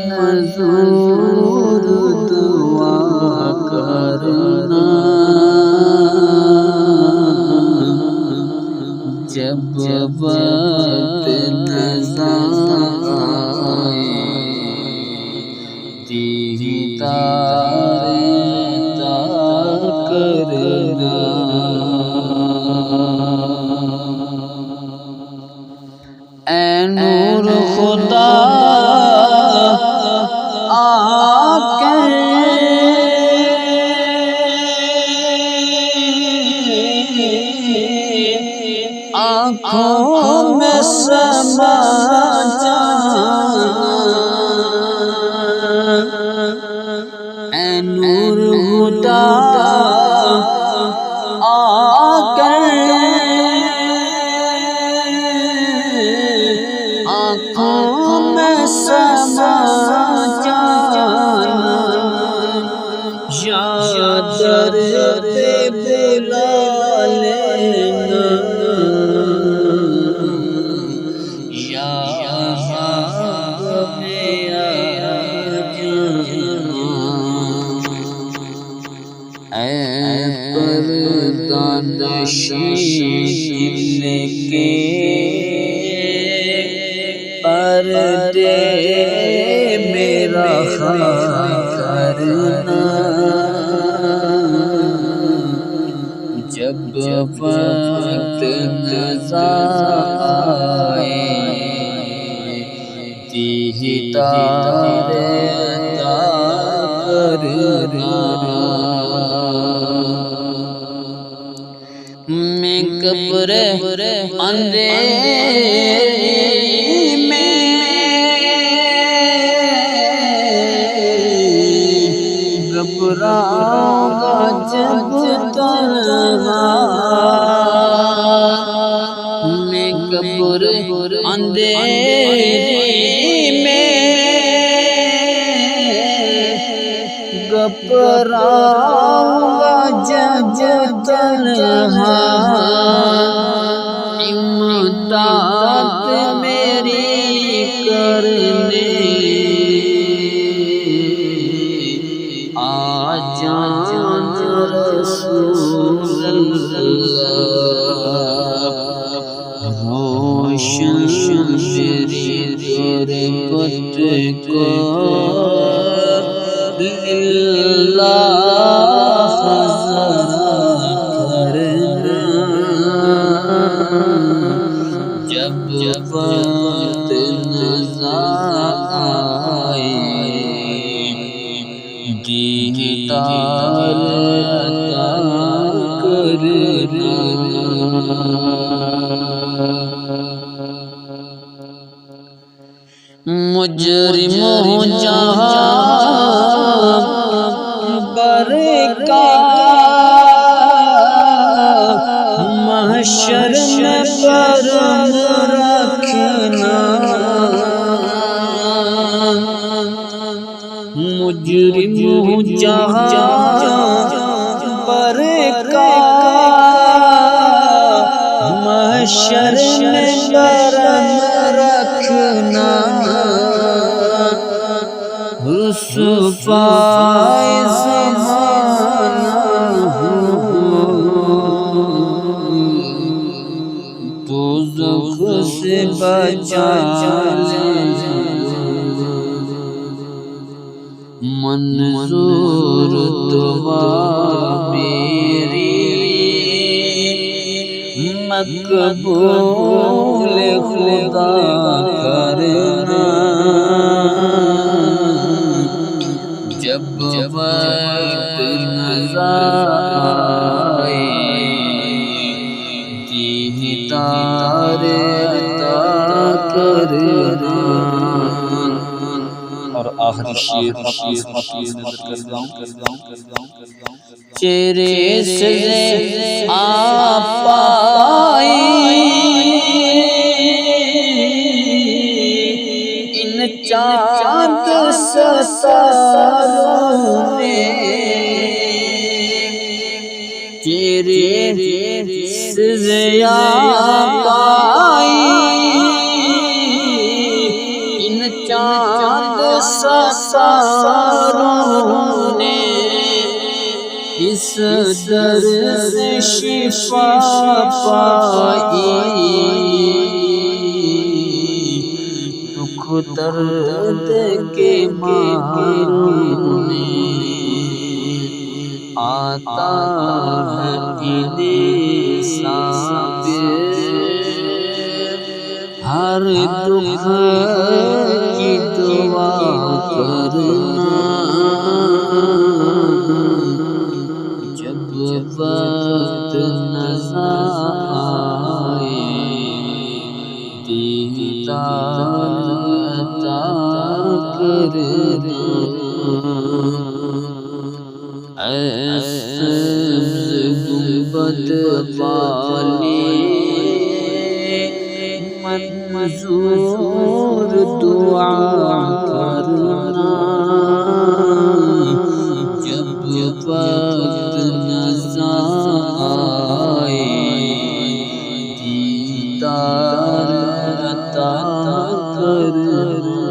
منظور دعا کرنا جب وقت نظر آئے دیدار عطا کرنا اے نور خدا آنکھوں میں سما جانا اے نور خدا آ کر آنکھوں میں سما جانا یا در پہ بلا لینا پردانشین کے پردے میرا خیال کرنا جب وقت نظر آئے دیدار عطا کرنا میں قبر اندھیری میں گھبراؤں گا جب تنہا میں قبر اندھیری میں گھبراؤں گا جب تنہا امداد میری کرنے آ جانا رسول اللہ روشن میری غربت کو للہ کرنا جب وقت نظر آئے دیدار عطا کرنا مجرم ہو جہاں برکا محشر میں کرم رکھنا مجرم ہو جہاں برکا محشر میں کرم رکھنا رسوائے زمانہ دوزخ سے بچا منظور دعا میری مقبول خدا کرنا جب وقت نظر آئے دیدار عطا کرنا اور آخری شعر چہرے سے آپ پائی ان چاند ستاروں نے تیرے سزیا پائی ان چاند ستاروں نے اس درد سے شفا پائی دکھ درد کے ماروں نے آتا ہے انہیں صابر ہر دکھ کی دعا کرنا جب وقت نظر آئے دیدار عطا کرنا سبز گنبد والے منظور دعا کرنا جب وقت نظر آئے دیدار عطا کرنا